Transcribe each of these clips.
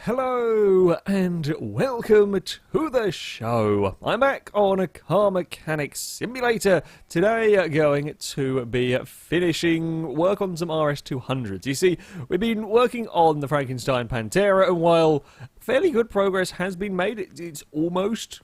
Hello and welcome to the show. I'm back on a car mechanic simulator. Today going to be finishing work on some RS200s. You see, we've been working on the Frankenstein Pantera, and while fairly good progress has been made, it's almost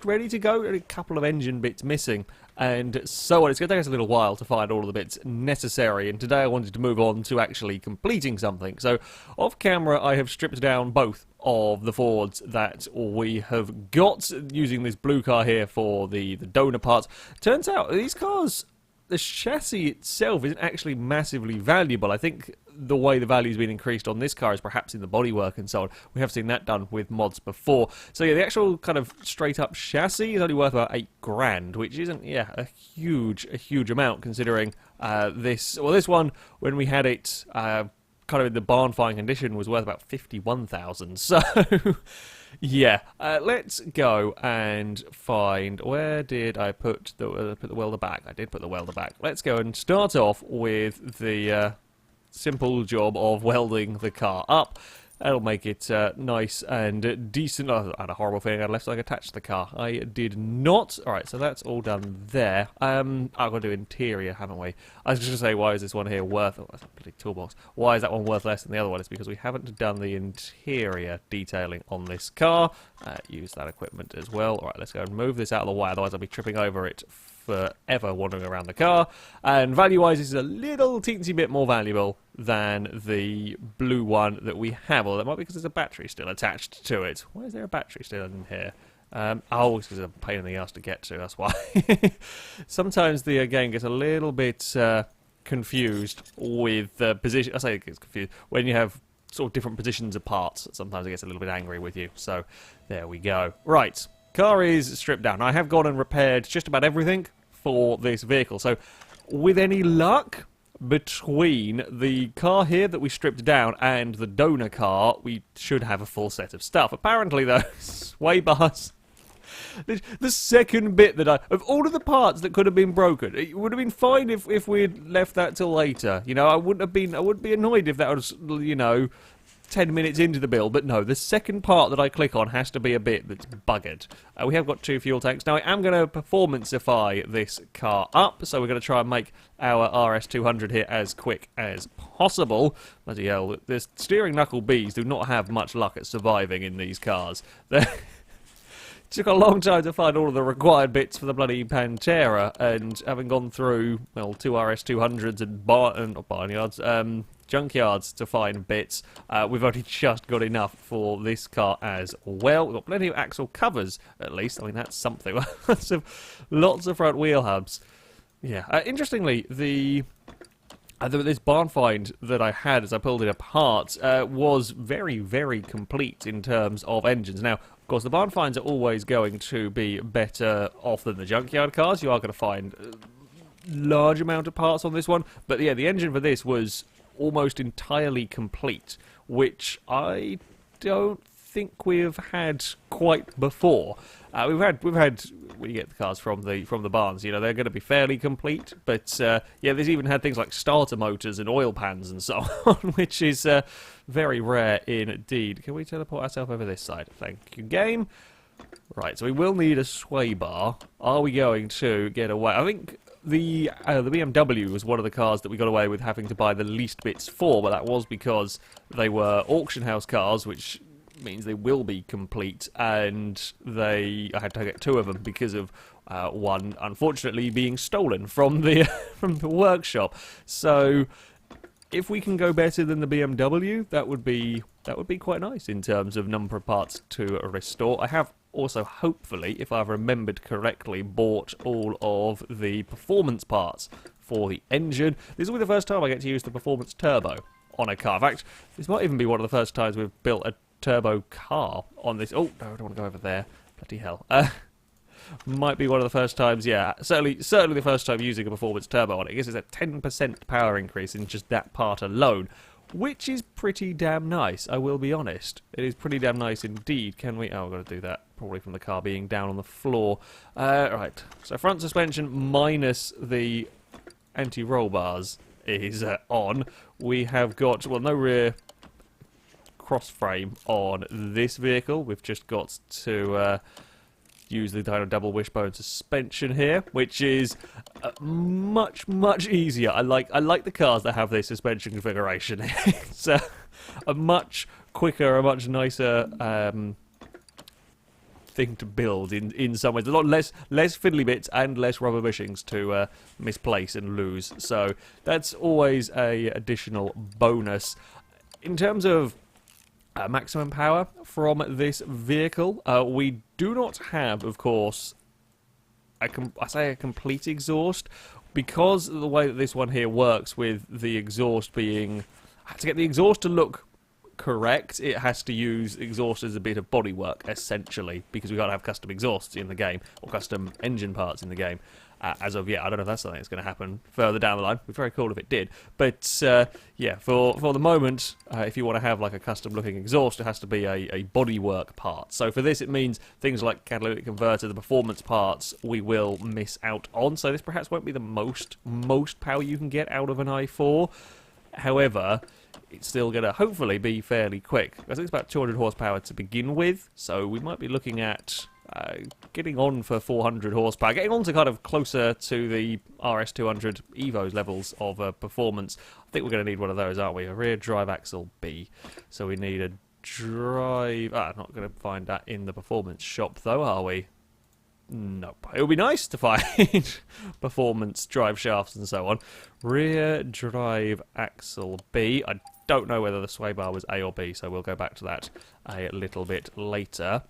ready to go. A couple of engine bits missing and so on. It's going to take us a little while to find all of the bits necessary, and today I wanted to move on to actually completing something. So off camera I have stripped down both of the Fords that we have got, using this blue car here for the donor parts. Turns out these cars, the chassis itself isn't actually massively valuable. I think the way the value's been increased on this car is perhaps in the bodywork and so on. We have seen that done with mods before. So yeah, the actual kind of straight up chassis is only worth about $8,000, which isn't, yeah, a huge amount considering this one, when we had it kind of in the barn fine condition, was worth about 51,000. So yeah, let's go and find, where did I put the welder back? I did put the welder back. Let's go and start off with the simple job of welding the car up. That'll make it nice and decent. Oh, I had a horrible feeling I'd left something attached to the car. I did not. Alright, so that's all done there. I've got to do interior, haven't we? I was just going to say, why is this one here worth... Oh, that's a bloody toolbox. Why is that one worth less than the other one? It's because we haven't done the interior detailing on this car. Use that equipment as well. Alright, let's go and move this out of the way, otherwise I'll be tripping over it forever wandering around the car. And value-wise, this is a little teensy bit more valuable than the blue one that we have. Or that might be because there's a battery still attached to it. Why is there a battery still in here? Oh, it's a pain in the ass to get to, that's why. Sometimes the game gets a little bit confused with the position. I say it gets confused when you have sort of different positions of parts. Sometimes it gets a little bit angry with you. So there we go. Right. Car is stripped down. I have gone and repaired just about everything for this vehicle. So, with any luck, between the car here that we stripped down and the donor car, we should have a full set of stuff. Apparently, though, sway bars... The second bit that of all of the parts that could have been broken, it would have been fine if we'd left that till later. You know, I wouldn't be annoyed if that was, you know, 10 minutes into the build, but no, the second part that I click on has to be a bit that's buggered. We have got 2 fuel tanks. Now, I am going to performanceify this car up, so we're going to try and make our RS200 here as quick as possible. Bloody hell, the steering knuckle bees do not have much luck at surviving in these cars. It took a long time to find all of the required bits for the bloody Pantera, and having gone through, well, 2 RS200s and not barnyards, junkyards to find bits, we've only just got enough for this car as well. We've got plenty of axle covers, at least. I mean, that's something. Lots of front wheel hubs. Yeah. Interestingly, this barn find that I had as I pulled it apart was very complete in terms of engines. Now, of course, the barn finds are always going to be better off than the junkyard cars. You are going to find a large amount of parts on this one. But yeah, the engine for this was almost entirely complete, which I don't think we've had quite before. We've had when you get the cars from the barns, you know, they're going to be fairly complete, but yeah, there's even had things like starter motors and oil pans and so on, which is very rare indeed. Can we teleport ourselves over this side? Thank you, game. Right, so we will need a sway bar. Are we going to get away? I think the BMW was one of the cars that we got away with having to buy the least bits for, but that was because they were auction house cars, which means they will be complete, and I had to get 2 of them because of one unfortunately being stolen from the from the workshop. So if we can go better than the BMW, that would be quite nice in terms of number of parts to restore. I have also, hopefully, if I've remembered correctly, bought all of the performance parts for the engine. This will be the first time I get to use the performance turbo on a car. In fact, this might even be one of the first times we've built a turbo car on this. Oh, no, I don't want to go over there. Bloody hell. Might be one of the first times, yeah. Certainly the first time using a performance turbo on it. I guess it's a 10% power increase in just that part alone, which is pretty damn nice, I will be honest. It is pretty damn nice indeed. Can we... Oh, I've got to do that, probably from the car being down on the floor. Right, so front suspension minus the anti-roll bars is on. We have got, well, no rear cross frame on this vehicle. We've just got to use the dyno double wishbone suspension here, which is much easier. I like the cars that have this suspension configuration. It's a much quicker, a much nicer thing to build in some ways. A lot less fiddly bits and less rubber bushings to misplace and lose. So that's always a additional bonus. In terms of maximum power from this vehicle, we do not have, of course, I say a complete exhaust, because of the way that this one here works with the exhaust being, to get the exhaust to look correct, it has to use exhaust as a bit of bodywork, essentially, because we can't have custom exhausts in the game, or custom engine parts in the game. As of yet, I don't know if that's something that's going to happen further down the line. It'd be very cool if it did. But, yeah, for the moment, if you want to have like a custom-looking exhaust, it has to be a bodywork part. So for this, it means things like catalytic converter, the performance parts, we will miss out on. So this perhaps won't be the most power you can get out of an i4. However, it's still going to hopefully be fairly quick. I think it's about 200 horsepower to begin with, so we might be looking at getting on for 400 horsepower, getting on to kind of closer to the RS200 Evo's levels of performance. I think we're going to need one of those, aren't we? A rear drive axle B. So we need a drive... not going to find that in the performance shop, though, are we? Nope. It would be nice to find performance drive shafts and so on. Rear drive axle B. I don't know whether the sway bar was A or B, so we'll go back to that a little bit later.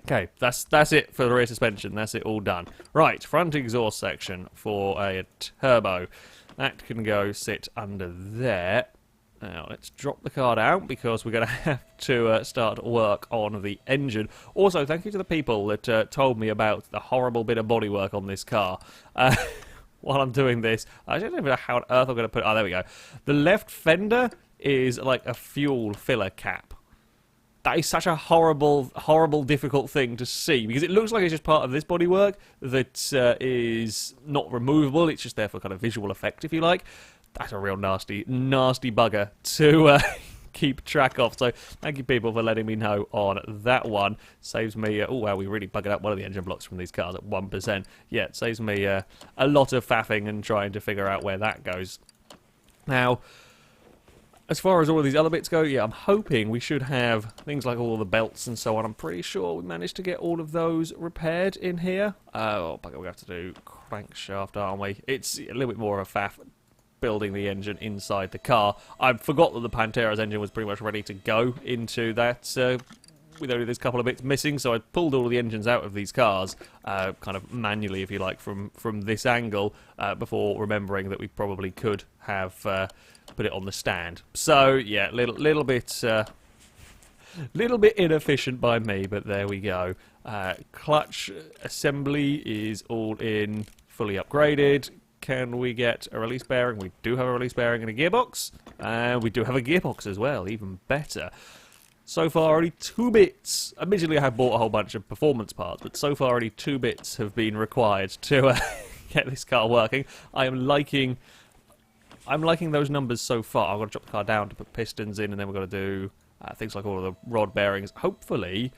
Okay, that's it for the rear suspension. That's it all done. Right, front exhaust section for a turbo. That can go sit under there. Now, let's drop the car down because we're going to have to start work on the engine. Also, thank you to the people that told me about the horrible bit of bodywork on this car. While I'm doing this, I don't even know how on earth I'm going to put it. Oh, there we go. The left fender is like a fuel filler cap. That is such a horrible, difficult thing to see, because it looks like it's just part of this bodywork that is not removable. It's just there for kind of visual effect, if you like. That's a real nasty bugger to keep track of. So thank you, people, for letting me know on that one. Saves me... oh, wow, we really buggered up one of the engine blocks from these cars at 1%. Yeah, it saves me a lot of faffing and trying to figure out where that goes. Now, as far as all of these other bits go, yeah, I'm hoping we should have things like all the belts and so on. I'm pretty sure we managed to get all of those repaired in here. Oh, bugger, we have to do crankshaft, aren't we? It's a little bit more of a faff building the engine inside the car. I forgot that the Pantera's engine was pretty much ready to go into that, with only this couple of bits missing, so I pulled all the engines out of these cars, kind of manually, if you like, from this angle, before remembering that we probably could have put it on the stand. So yeah, little bit inefficient by me, but there we go. Clutch assembly is all in, fully upgraded. Can we get a release bearing? We do have a release bearing and a gearbox, and we do have a gearbox as well, even better. So far, only 2 bits. Admittedly, I have bought a whole bunch of performance parts, but so far, only 2 bits have been required to get this car working. I'm liking those numbers so far. I've got to drop the car down to put pistons in, and then we've got to do things like all of the rod bearings. Hopefully,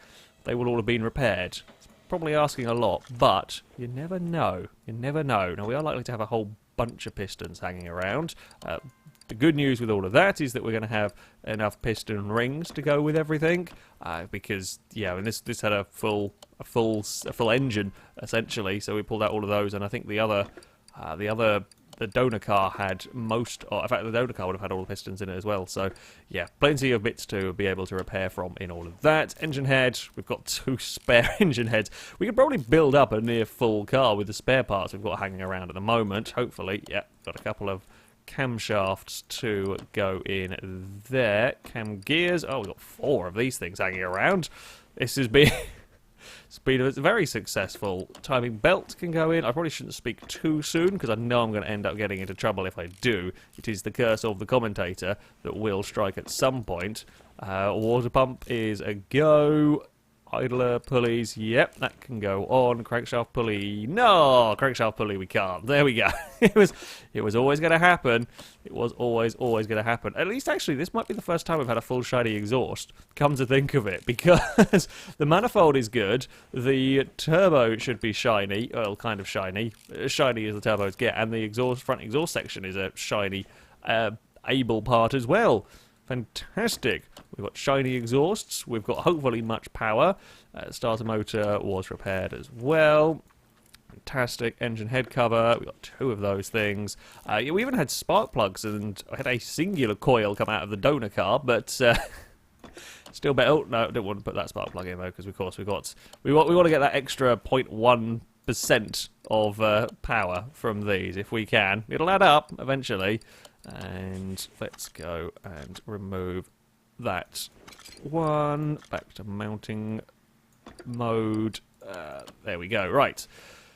they will all have been repaired. It's probably asking a lot, but you never know. You never know. Now, we are likely to have a whole bunch of pistons hanging around. The good news with all of that is that we're going to have enough piston rings to go with everything, because yeah, and this had a full engine essentially, so we pulled out all of those, and I think the donor car had most, or in fact the donor car would have had all the pistons in it as well, so yeah, plenty of bits to be able to repair from in all of that. Engine head, we've got 2 spare engine heads. We could probably build up a near full car with the spare parts we've got hanging around at the moment, hopefully. Yeah, got a couple of camshafts to go in there. Cam gears, oh, we've got 4 of these things hanging around. This has been... it's been a very successful. Timing belt can go in. I probably shouldn't speak too soon because I know I'm going to end up getting into trouble if I do. It is the curse of the commentator that will strike at some point. Water pump is a go. Idler pulleys, yep, that can go on. Crankshaft pulley, no, crankshaft pulley we can't. There we go. It was always going to happen. It was always going to happen. At least, actually, this might be the first time we've had a full shiny exhaust, come to think of it, because the manifold is good, the turbo should be shiny, well, kind of shiny as the turbos get, and the front exhaust section is a shiny, able part as well. Fantastic. We've got shiny exhausts. We've got hopefully much power. Starter motor was repaired as well. Fantastic. Engine head cover. We've got 2 of those things. Yeah, we even had spark plugs, and I had a singular coil come out of the donor car, but still better. Oh, no, I don't want to put that spark plug in though, because of course we want to get that extra 0.1% of power from these if we can. It'll add up eventually. And let's go and remove that one. Back to mounting mode. There we go. Right.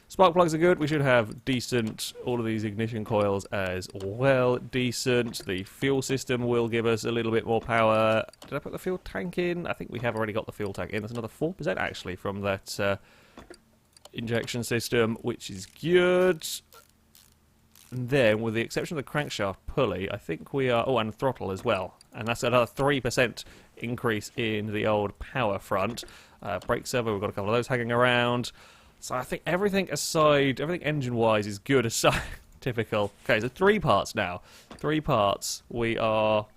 Spark plugs are good. We should have decent, all of these ignition coils as well. Decent. The fuel system will give us a little bit more power. Did I put the fuel tank in? I think we have already got the fuel tank in. There's another 4% actually from that injection system, which is good. And then, with the exception of the crankshaft pulley, I think we are... Oh, and throttle as well. And that's another 3% increase in the old power front. Brake servo, we've got a couple of those hanging around. So I think everything aside, everything engine-wise is good aside. Typical. Okay, so 3 parts now. 3 parts we are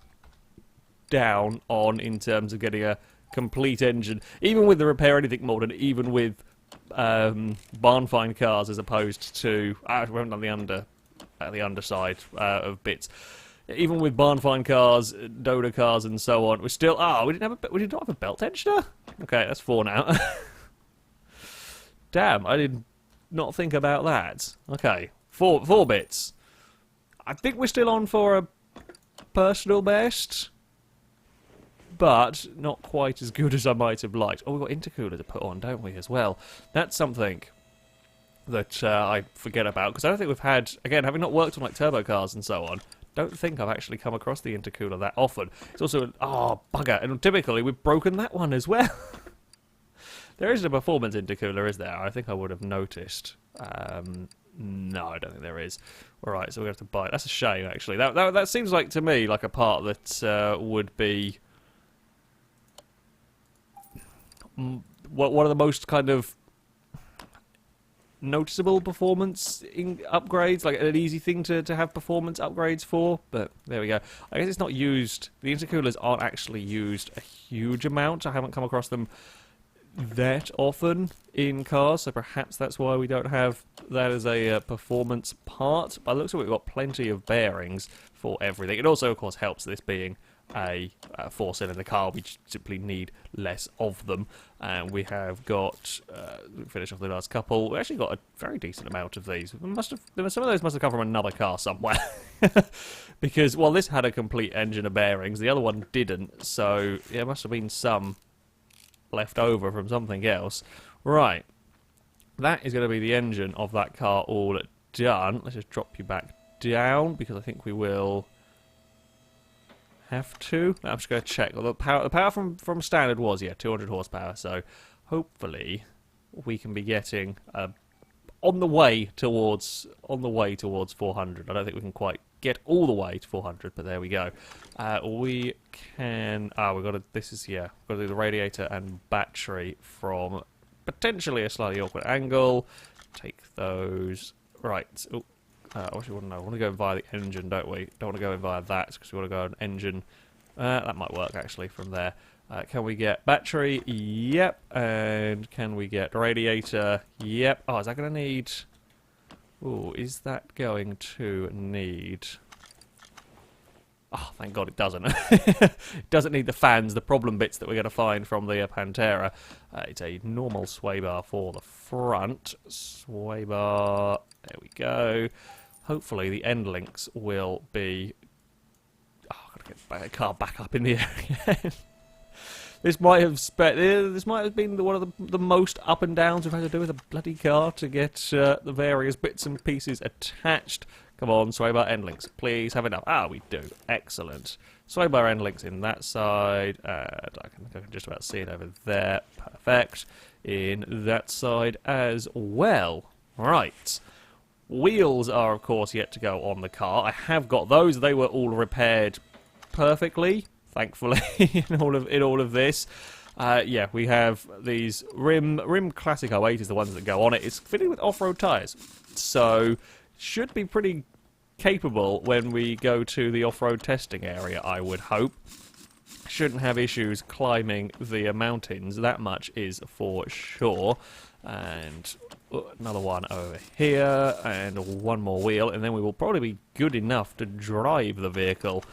down on in terms of getting a complete engine. Even with the repair anything modern, even with barn find cars as opposed to... we haven't done the underside of bits. Even with barn find cars, donor cars, and so on, we're still. We did not have a belt tensioner. Okay, that's 4 now. Damn, I did not think about that. Okay, 4 bits. I think we're still on for a personal best, but not quite as good as I might have liked. Oh, we've got intercooler to put on, don't we, as well? That's something that I forget about, because I don't think we've had, again, having not worked on like turbo cars and so on, don't think I've actually come across the intercooler that often. It's also, bugger, and typically we've broken that one as well. There isn't a performance intercooler, is there? I think I would have noticed. No, I don't think there is. Alright, so we have to buy it. That's a shame, actually. That seems like, to me, like a part that would be one of the most kind of noticeable performance upgrades, like an easy thing to have performance upgrades for, but there we go. I guess it's not used, the intercoolers aren't actually used a huge amount. I haven't come across them that often in cars, so perhaps that's why we don't have that as a performance part. But it looks like we've got plenty of bearings for everything. It also, of course, helps this being a 4-cylinder car. We simply need less of them, and we have got finish off the last couple. We actually got a very decent amount of these. Some of those must have come from another car somewhere, because this had a complete engine of bearings, the other one didn't, so yeah, must have been some left over from something else. Right, that is going to be the engine of that car all done. Let's just drop you back down, because I think we will have to. I'm just going to check. The power from standard was 200 horsepower. So hopefully we can be getting on the way towards 400. I don't think we can quite get all the way to 400, but there we go. We can. We've got to. This is We've got to do the radiator and battery from potentially a slightly awkward angle. Take those. Right. Oh. Actually, I want to go via the engine, don't we? Don't want to go in via that, because we want to go on engine. That might work, actually, from there. Can we get battery? Yep. And can we get radiator? Yep. Oh, is that going to need... Ooh, is that going to need... Oh, thank God it doesn't. It doesn't need the fans, the problem bits that we're going to find from the Pantera. It's a normal sway bar for the front. Sway bar... There we go. Hopefully the end links will be... Oh, I've got to get the car back up in the air again. This might have been one of the most up and downs we've had to do with a bloody car to get the various bits and pieces attached. Come on, sway bar end links. Please have enough. Ah, we do. Excellent. Sway bar end links in that side. And I can just about see it over there. Perfect. In that side as well. Right. Wheels are, of course, yet to go on the car. I have got those. They were all repaired perfectly, thankfully, in all of this. Yeah, we have these Rim Classic 08 is the ones that go on it. It's fitted with off-road tyres, so should be pretty capable when we go to the off-road testing area, I would hope. Shouldn't have issues climbing the mountains, that much is for sure. And another one over here, and one more wheel, and then we will probably be good enough to drive the vehicle.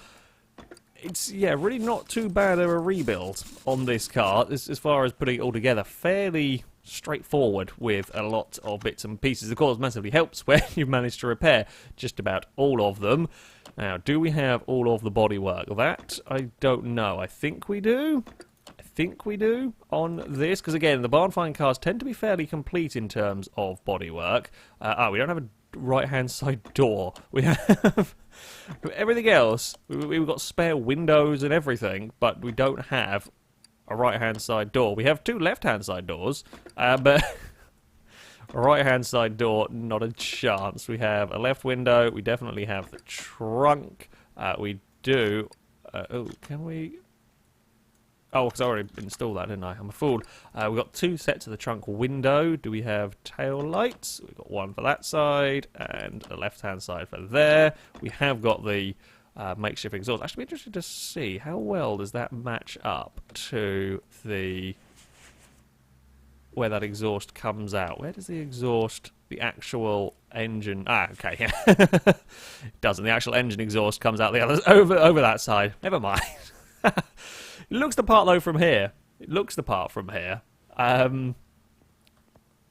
It's, yeah, really not too bad of a rebuild on this car, as far as putting it all together. Fairly straightforward with a lot of bits and pieces. Of course, massively helps when you've managed to repair just about all of them. Now, do we have all of the bodywork? That, I don't know. I think we do. On this, because again, the barn find cars tend to be fairly complete in terms of bodywork. We don't have a right-hand side door. We have everything else. We've got spare windows and everything, but we don't have a right-hand side door. We have two left-hand side doors, but a right-hand side door, not a chance. We have a left window. We definitely have the trunk. We do. Oh, can we? Oh, because I already installed that, didn't I? I'm a fool. We've got two sets of the trunk window. Do we have tail lights? We've got one for that side and a left-hand side for there. We have got the makeshift exhaust. Actually, be interested to see how well does that match up to the where that exhaust comes out. Where does the exhaust, the actual engine? Ah, okay, yeah. It doesn't. The actual engine exhaust comes out the other over that side. Never mind. It looks the part though from here.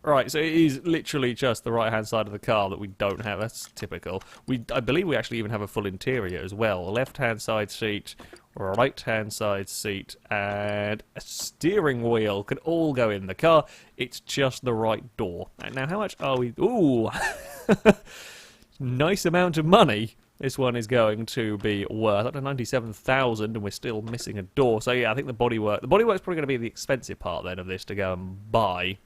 Right, so it is literally just the right-hand side of the car that we don't have. That's typical. I believe we actually even have a full interior as well. A left-hand side seat, right-hand side seat, and a steering wheel could all go in the car. It's just the right door. And now, how much are we? Ooh, nice amount of money. This one is going to be worth up to 97,000, and we're still missing a door. So yeah, I think the bodywork's probably going to be the expensive part then of this to go and buy.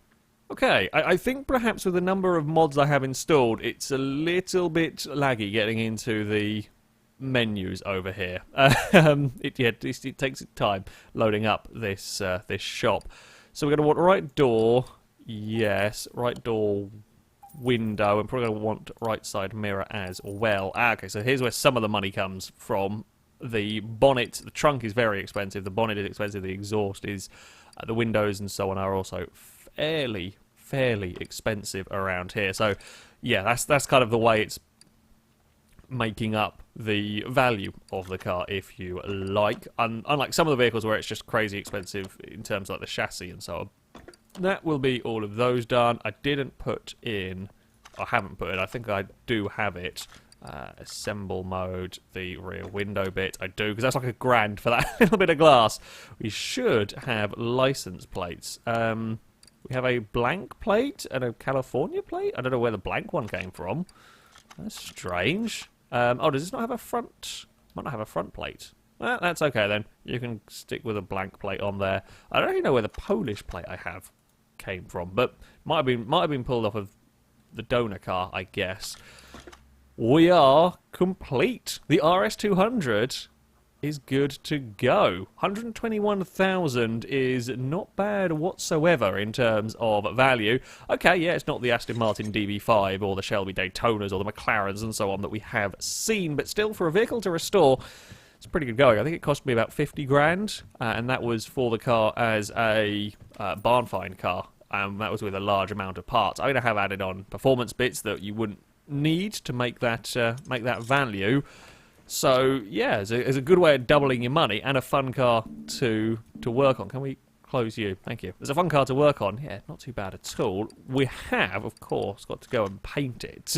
Okay, I think perhaps with the number of mods I have installed, it's a little bit laggy getting into the menus over here. It takes time loading up this this shop. So we're going to want right door, yes, right door. Window, and probably going to want right side mirror as well. Okay, so here's where some of the money comes from. The bonnet, the trunk is very expensive, the bonnet is expensive, the exhaust is, the windows and so on are also fairly expensive around here. So yeah, that's kind of the way it's making up the value of the car, if you like. Unlike some of the vehicles where it's just crazy expensive in terms of like the chassis and so on. That will be all of those done. I haven't put in, I think I do have it. Assemble mode, the rear window bit. I do, because that's like $1,000 for that little bit of glass. We should have license plates. We have a blank plate and a California plate. I don't know where the blank one came from. That's strange. Oh, does this not have a front? Might not have a front plate. Well, that's okay then. You can stick with a blank plate on there. I don't even know where the Polish plate I have came from, but might have been pulled off of the donor car, I guess. We are complete. The RS200 is good to go. 121,000 is not bad whatsoever in terms of value. Okay, yeah, it's not the Aston Martin DB5 or the Shelby Daytonas or the McLarens and so on that we have seen, but still, for a vehicle to restore, it's pretty good going. I think it cost me about 50 grand, and that was for the car as a barn find car. That was with a large amount of parts. I'm going to have added on performance bits that you wouldn't need to make that value. So yeah, it's a good way of doubling your money and a fun car to work on. Can we close you? Thank you. It's a fun car to work on. Yeah, not too bad at all. We have, of course, got to go and paint it.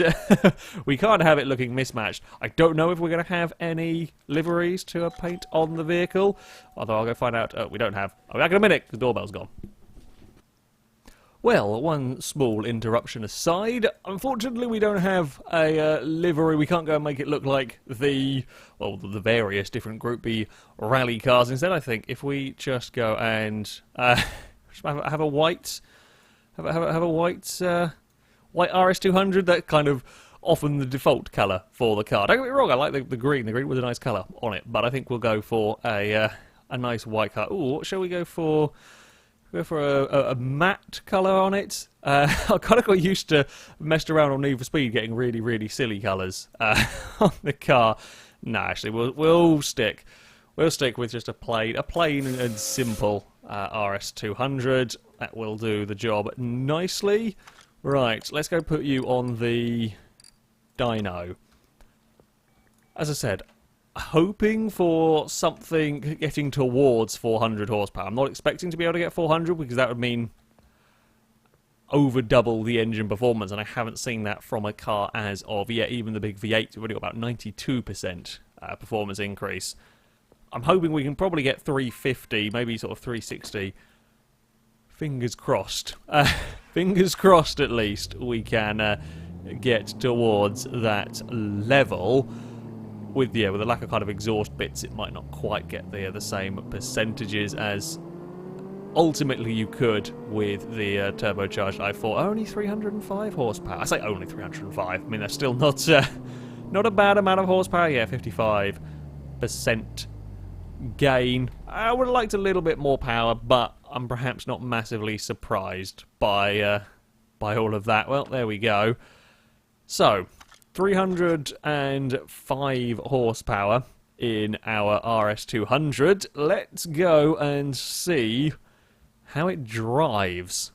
We can't have it looking mismatched. I don't know if we're going to have any liveries to paint on the vehicle, although I'll go find out. We don't have. I'll be back in a minute. The doorbell's gone. Well, one small interruption aside, unfortunately we don't have a livery. We can't go and make it look like the various different Group B rally cars. Instead, I think if we just go and have a white white RS200, that kind of often the default colour for the car. Don't get me wrong, I like the green. The green was a nice colour on it, but I think we'll go for a nice white colour. Ooh, what shall we go for? Go for a matte colour on it. I kind of got used to messed around on Need for Speed getting really, really silly colours on the car. No, actually, we'll stick with just a plain and simple RS200. That will do the job nicely. Right, let's go put you on the dyno. As I said, hoping for something getting towards 400 horsepower. I'm not expecting to be able to get 400 because that would mean over double the engine performance, and I haven't seen that from a car as of yet. Even the big V8, we've already got about 92% performance increase. I'm hoping we can probably get 350, maybe sort of 360. Fingers crossed. Fingers crossed at least we can get towards that level. With the lack of kind of exhaust bits, it might not quite get the same percentages as ultimately you could with the turbocharged i4. Only 305 horsepower. I say only 305. I mean, that's still not a bad amount of horsepower. Yeah, 55% gain. I would have liked a little bit more power, but I'm perhaps not massively surprised by all of that. Well, there we go. So 305 horsepower in our RS200. Let's go and see how it drives.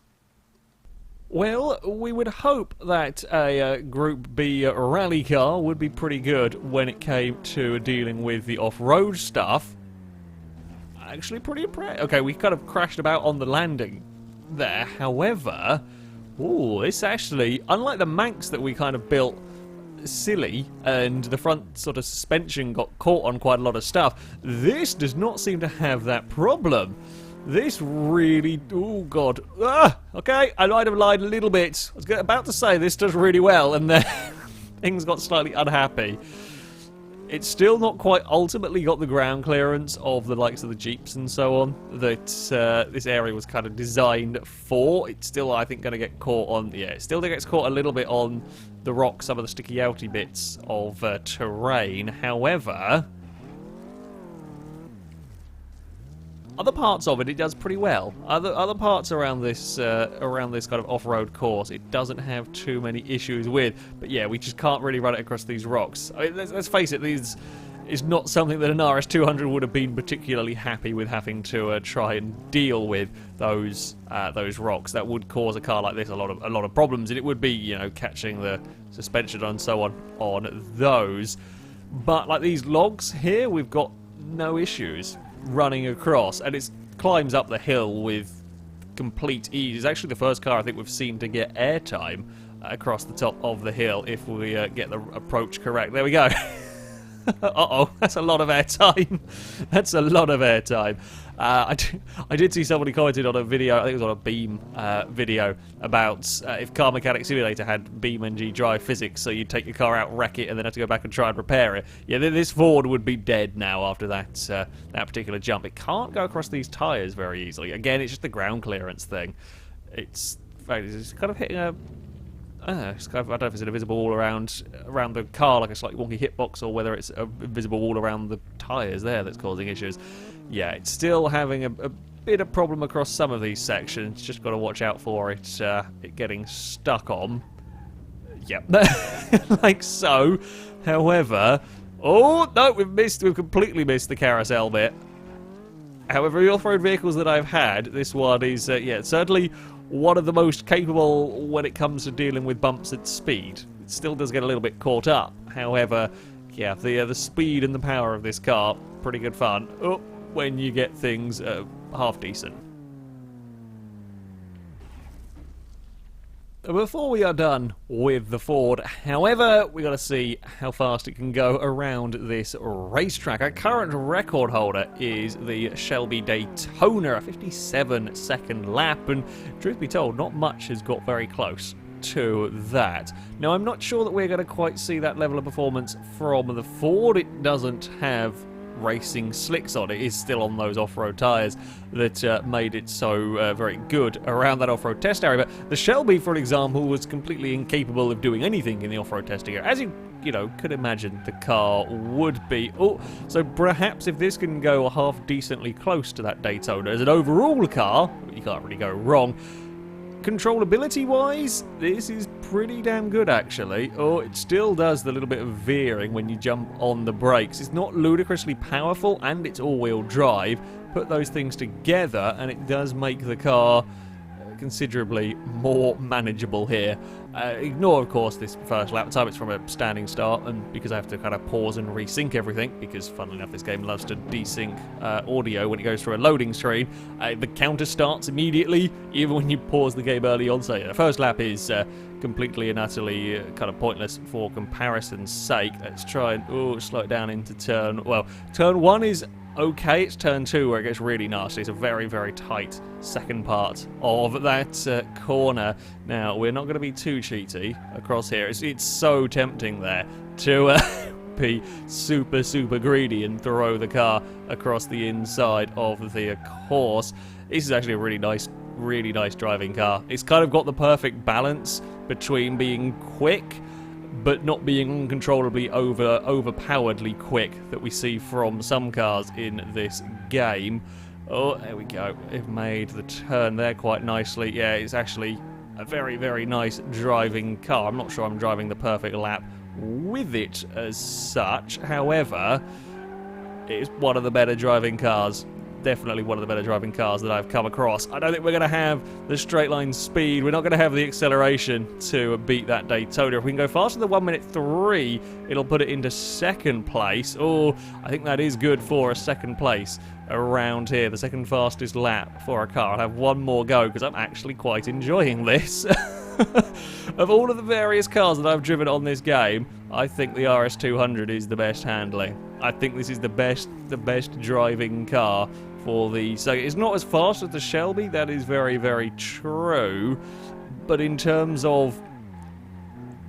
Well, we would hope that a Group B rally car would be pretty good when it came to dealing with the off-road stuff. Actually pretty impressed. Okay, we kind of crashed about on the landing there. However, ooh, this actually, unlike the Manx that we kind of built silly and the front sort of suspension got caught on quite a lot of stuff, this does not seem to have that problem. This really, oh god, okay, I might have lied a little bit. I was about to say this does really well, and then things got slightly unhappy. It's still not quite ultimately got the ground clearance of the likes of the Jeeps and so on that this area was kind of designed for. It's still, I think, going to get caught on, yeah, it still gets caught a little bit on the rocks, some of the sticky outy bits of terrain. However, other parts of it does pretty well. Other parts around this kind of off-road course, it doesn't have too many issues with. But yeah, we just can't really run it across these rocks. I mean, let's face it, these is not something that an RS200 would have been particularly happy with having to try and deal with those rocks. That would cause a car like this a lot of problems, and it would be, you know, catching the suspension and so on those. But like these logs here, we've got no issues running across, and it climbs up the hill with complete ease. It's actually the first car I think we've seen to get airtime across the top of the hill if we get the approach correct. There we go. Uh-oh, that's a lot of airtime. That's a lot of airtime. I did see somebody commented on a video, I think it was on a Beam video, about if Car Mechanic Simulator had BeamNG drive physics, so you'd take your car out, wreck it, and then have to go back and try and repair it. Yeah, this Ford would be dead now after that that particular jump. It can't go across these tyres very easily. Again, it's just the ground clearance thing. It's kind of hitting a... I don't know if it's an invisible wall around the car, like a slightly wonky hitbox, or whether it's a invisible wall around the tyres there that's causing issues. Yeah, it's still having a bit of problem across some of these sections. Just got to watch out for it getting stuck on. Yep, like so. However, oh no, we've completely missed the carousel bit. However, the off-road vehicles that I've had, this one is yeah, certainly one of the most capable when it comes to dealing with bumps at speed. It still does get a little bit caught up. However, yeah, the speed and the power of this car, pretty good fun. Oh, when you get things half decent. before we are done with the Ford, however, we got to see how fast it can go around this racetrack. Our current record holder is the Shelby Daytona, a 57-second lap, and truth be told, not much has got very close to that. Now, I'm not sure that we're going to quite see that level of performance from the Ford. It doesn't have racing slicks on. It is still on those off-road tyres that made it so very good around that off-road test area. But the Shelby, for example, was completely incapable of doing anything in the off-road testing area, as you could imagine the car would be. Oh, so perhaps if this can go half decently close to that Daytona as an overall car, you can't really go wrong. Controllability-wise, this is pretty damn good, actually. Oh, it still does the little bit of veering when you jump on the brakes. It's not ludicrously powerful, and it's all-wheel drive. Put those things together, and it does make the car considerably more manageable here. Ignore, of course, this first lap time. It's from a standing start, and because I have to kind of pause and resync everything, because funnily enough this game loves to desync audio when it goes through a loading screen, the counter starts immediately even when you pause the game early on. So yeah, the first lap is completely and utterly kind of pointless for comparison's sake. Let's try and slow it down into turn 1 is okay. It's turn 2 where it gets really nasty. It's a very, very tight second part of that corner. Now, we're not going to be too cheaty across here. It's so tempting there to be super, super greedy and throw the car across the inside of the course. This is actually a really nice driving car. It's kind of got the perfect balance between being quick but not being uncontrollably overpoweredly quick that we see from some cars in this game. Oh, there we go. They've made the turn there quite nicely. Yeah, it's actually a very, very nice driving car. I'm not sure I'm driving the perfect lap with it as such. However, it's one of the better driving cars. Definitely one of the better driving cars that I've come across. I don't think we're going to have the straight line speed. We're not going to have the acceleration to beat that Daytona. If we can go faster than 1:03, it'll put it into second place. Oh, I think that is good for a second place around here. The second fastest lap for a car. I'll have one more go because I'm actually quite enjoying this. Of all of the various cars that I've driven on this game, I think the RS200 is the best handling. I think this is the best driving car for the... So it's not as fast as the Shelby, that is very, very true. But in terms of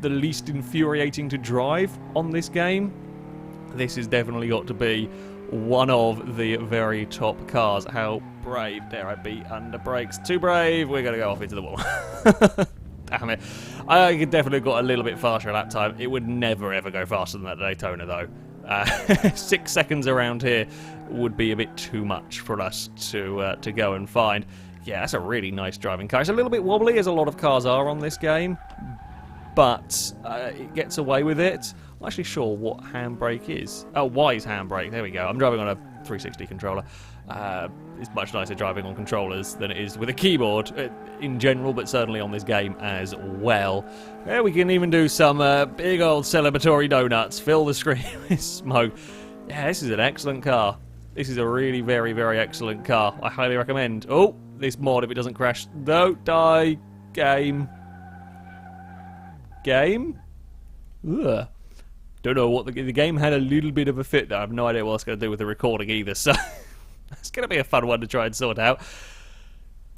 the least infuriating to drive on this game, this has definitely got to be one of the very top cars. How brave dare I be under brakes? Too brave, we're going to go off into the wall. Damn it. I could definitely have got a little bit faster at lap time. It would never ever go faster than that Daytona though. 6 seconds around here would be a bit too much for us to go and find. Yeah, that's a really nice driving car. It's a little bit wobbly, as a lot of cars are on this game, but it gets away with it. I'm not actually sure what handbrake is. Oh, Y is handbrake. There we go. I'm driving on a 360 controller. It's much nicer driving on controllers than it is with a keyboard in general, but certainly on this game as well. Yeah, we can even do some big old celebratory donuts, fill the screen with smoke. Yeah, this is an excellent car. This is a really very, very excellent car. I highly recommend. Oh, this mod, if it doesn't crash, don't die. Game. Ugh. Don't know what the game had a little bit of a fit there. I have no idea what it's going to do with the recording either, so it's going to be a fun one to try and sort out.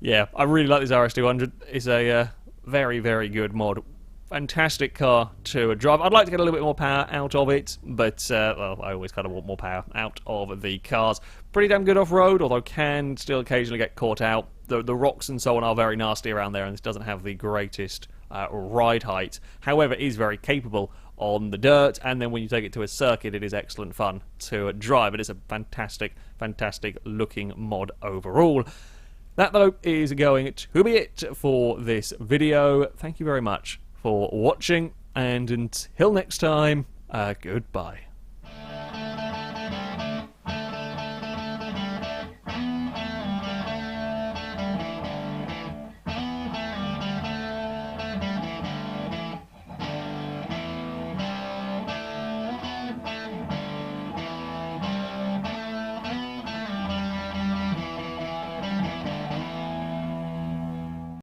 Yeah, I really like this RS200. It's a very, very good mod. Fantastic car to drive. I'd like to get a little bit more power out of it, but well, I always kind of want more power out of the cars. Pretty damn good off-road, although can still occasionally get caught out. The rocks and so on are very nasty around there, and this doesn't have the greatest ride height. However, it is very capable on the dirt, and then when you take it to a circuit, it is excellent fun to drive. It is a fantastic, fantastic looking mod overall. That, though, is going to be it for this video. Thank you very much for watching, and until next time, goodbye.